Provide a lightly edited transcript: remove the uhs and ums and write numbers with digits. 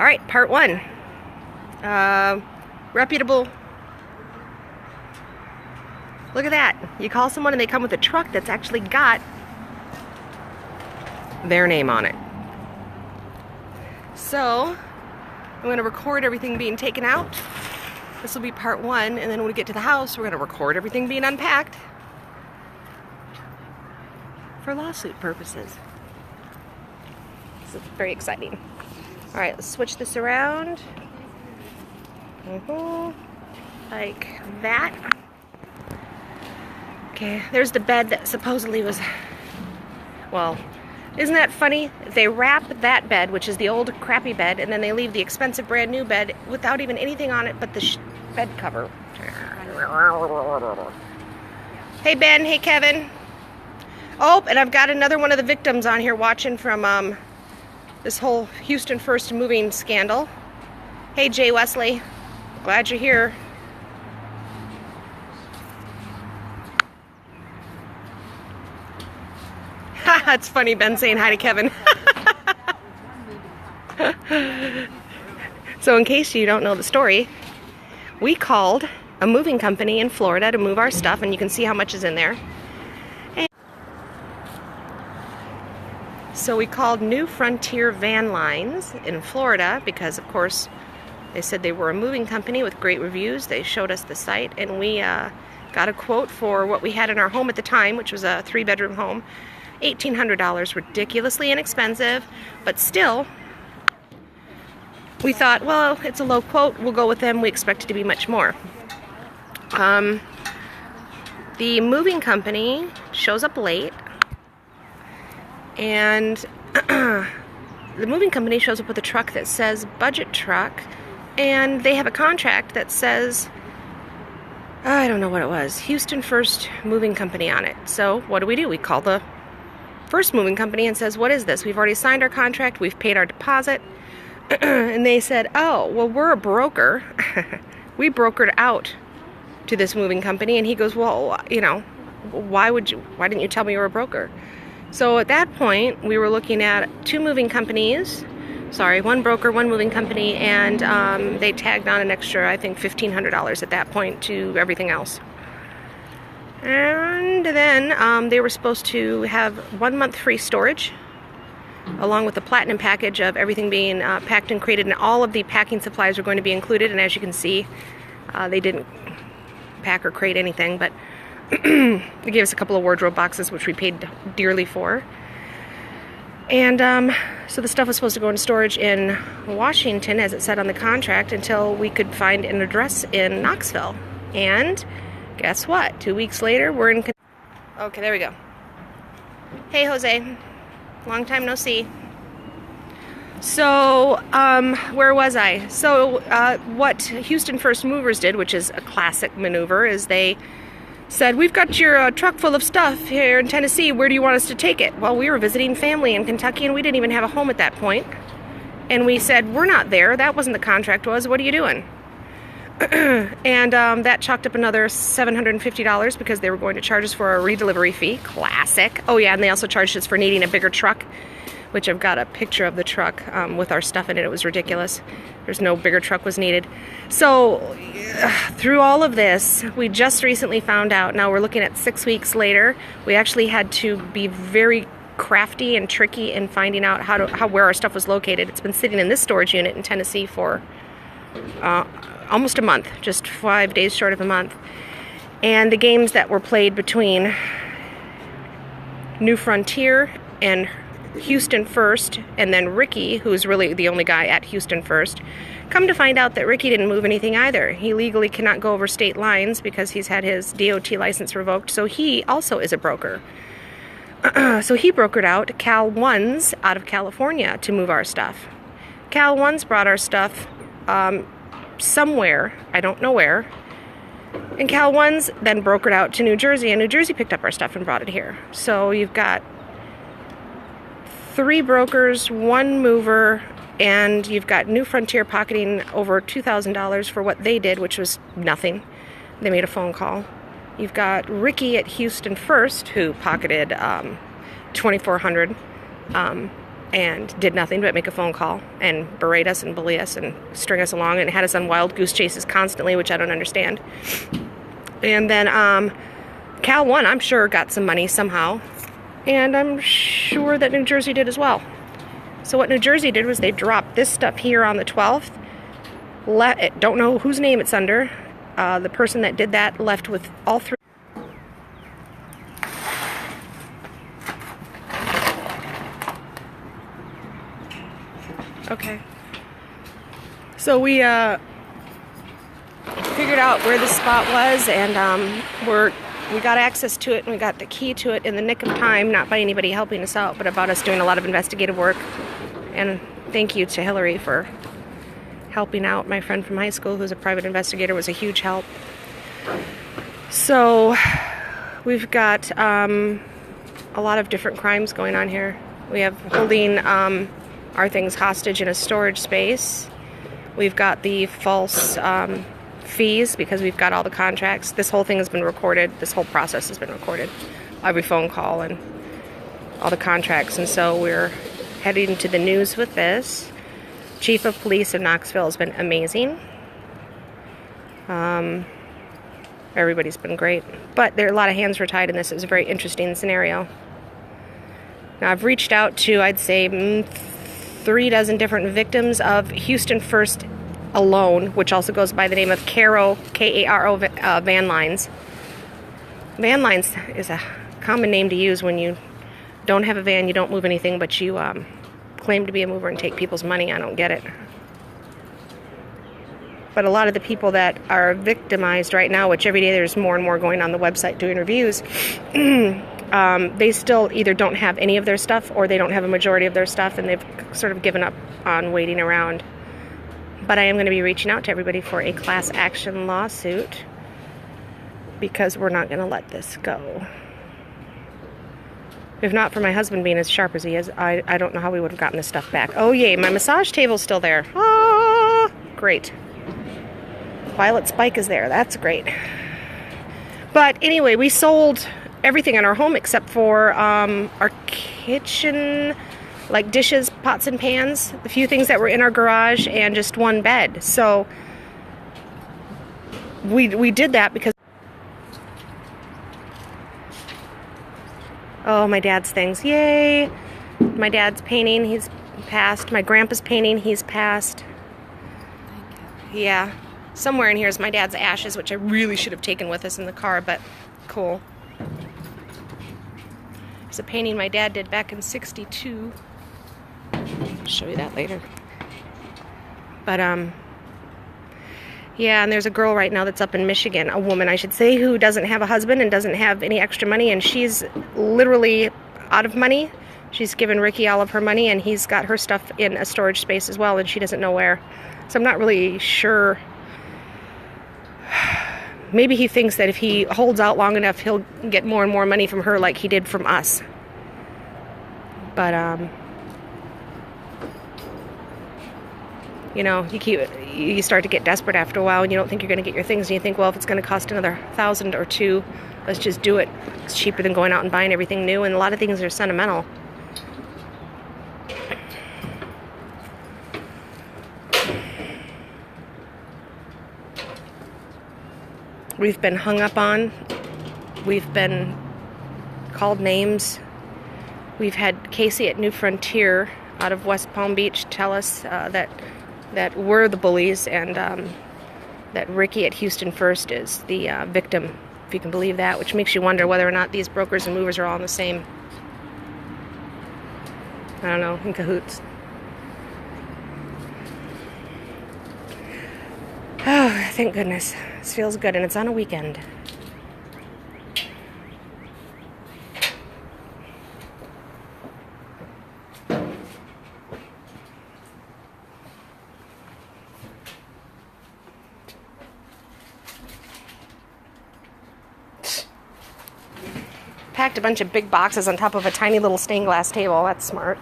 All right, part one. Reputable. Look at that. You call someone and they come with a truck that's actually got their name on it. So, I'm going to record everything being taken out. This will be part one, and then when we get to the house, we're going to record everything being unpacked for lawsuit purposes. This is very exciting. All right, let's switch this around. Like that. Okay, there's the bed that supposedly was, well, isn't that funny? They wrap that bed, which is the old crappy bed, and then they leave the expensive brand new bed without even anything on it but the bed cover. Hey Ben, hey Kevin. Oh, and I've got another one of the victims on here watching from this whole Houston First moving scandal. Hey Jay Wesley, glad you're here. It's funny, Ben saying hi to Kevin. So in case you don't know the story, we called a moving company in Florida to move our stuff, and you can see how much is in there. And so we called New Frontier Van Lines in Florida because, of course, they said they were a moving company with great reviews. They showed us the site, and we got a quote for what we had in our home at the time, which was a 3-bedroom home. $1,800, ridiculously inexpensive, but still, we thought, well, it's a low quote, we'll go with them, we expect it to be much more. The moving company shows up late, and the moving company shows up with a truck that says budget truck, and they have a contract that says, I don't know what it was, Houston First Moving Company on it. So what do? We call the First Moving Company and says, what is this? We've already signed our contract, we've paid our deposit. And they said, oh, well, we're a broker. We brokered out to this moving company. And he goes, well, you know, why didn't you tell me you were a broker? So at that point, we were looking at 2 moving companies. Sorry, 1 broker, 1 moving company, and they tagged on an extra, I think, $1,500 at that point to everything else. And then they were supposed to have 1 month free storage, along with the platinum package of everything being packed and crated, and all of the packing supplies were going to be included. And as you can see, they didn't pack or crate anything, but they gave us a couple of wardrobe boxes, which we paid dearly for. And so the stuff was supposed to go into storage in Washington, as it said on the contract, until we could find an address in Knoxville. And guess what? 2 weeks later, we're in... Okay, there we go. Hey, Jose. Long time no see. So, where was I? So, what Houston First Movers did, which is a classic maneuver, is they said, we've got your truck full of stuff here in Tennessee. Where do you want us to take it? Well, we were visiting family in Kentucky, and we didn't even have a home at that point. And we said, we're not there. That wasn't the contract was. What are you doing? And that chalked up another $750 because they were going to charge us for a redelivery fee. Classic. Oh yeah, and they also charged us for needing a bigger truck, which I've got a picture of the truck with our stuff in it. It was ridiculous. There's no bigger truck was needed. So through all of this, we just recently found out, now we're looking at 6 weeks later, we actually had to be very crafty and tricky in finding out where our stuff was located. It's been sitting in this storage unit in Tennessee for almost a month, just 5 days short of a month. And the games that were played between New Frontier and Houston First, and then Ricky, who's really the only guy at Houston First, come to find out that Ricky didn't move anything either. He legally cannot go over state lines because he's had his DOT license revoked, so he also is a broker. So he brokered out Cal Ones out of California to move our stuff. Cal Ones brought our stuff somewhere, I don't know where, and Cal Ones then brokered out to New Jersey, and New Jersey picked up our stuff and brought it here. So you've got 3 brokers, 1 mover, and you've got New Frontier pocketing over $2,000 for what they did, which was nothing. They made a phone call. You've got Ricky at Houston First, who pocketed $2,400. and did nothing but make a phone call and berate us and bully us and string us along and had us on wild goose chases constantly, which I don't understand. And then Cal 1, I'm sure, got some money somehow. And I'm sure that New Jersey did as well. So what New Jersey did was they dropped this stuff here on the 12th. Don't know whose name it's under. The person that did that left with all three. Okay. So we figured out where the spot was, and we got access to it, and we got the key to it in the nick of time, not by anybody helping us out, but about us doing a lot of investigative work. And thank you to Hillary for helping out. My friend from high school, who's a private investigator, was a huge help. So we've got a lot of different crimes going on here. We have holding our things hostage in a storage space. We've got the false fees because we've got all the contracts. This whole thing has been recorded. This whole process has been recorded. Every phone call and all the contracts. And so we're heading to the news with this. Chief of Police of Knoxville has been amazing. Everybody's been great. But there are a lot of hands were tied in this. It was a very interesting scenario. Now I've reached out to, I'd say, 3 dozen different victims of Houston First alone, which also goes by the name of Karo, K-A-R-O, vanlines. Vanlines is a common name to use when you don't have a van, you don't move anything, but you claim to be a mover and take people's money. I don't get it. But a lot of the people that are victimized right now, which every day there's more and more going on the website doing reviews, they still either don't have any of their stuff or they don't have a majority of their stuff, and they've sort of given up on waiting around. But I am going to be reaching out to everybody for a class action lawsuit because we're not going to let this go. If not for my husband being as sharp as he is, I don't know how we would have gotten this stuff back. Oh yay, my massage table's still there. Ah, great. Violet Spike is there. That's great. But anyway, we sold everything in our home except for our kitchen, like dishes, pots and pans, the few things that were in our garage, and just one bed. So we did that because, oh, my dad's things, yay. My dad's painting, he's passed. My grandpa's painting, he's passed. Yeah, somewhere in here is my dad's ashes, which I really should have taken with us in the car, but cool. It's a painting my dad did back in '62. I'll show you that later. But yeah, and there's a girl right now that's up in Michigan, a woman I should say, who doesn't have a husband and doesn't have any extra money, and she's literally out of money. She's given Ricky all of her money, and he's got her stuff in a storage space as well, and she doesn't know where. So I'm not really sure. Maybe he thinks that if he holds out long enough, he'll get more and more money from her like he did from us. But, you know, you start to get desperate after a while, and you don't think you're going to get your things, and you think, well, if it's going to cost another $1,000 or $2,000, let's just do it. It's cheaper than going out and buying everything new, and a lot of things are sentimental. We've been hung up on. We've been called names. We've had Casey at New Frontier out of West Palm Beach tell us that we're the bullies, and that Ricky at Houston First is the victim, if you can believe that, which makes you wonder whether or not these brokers and movers are all in the same, I don't know, in cahoots. Oh, thank goodness. This feels good, and it's on a weekend. Packed a bunch of big boxes on top of a tiny little stained glass table. That's smart.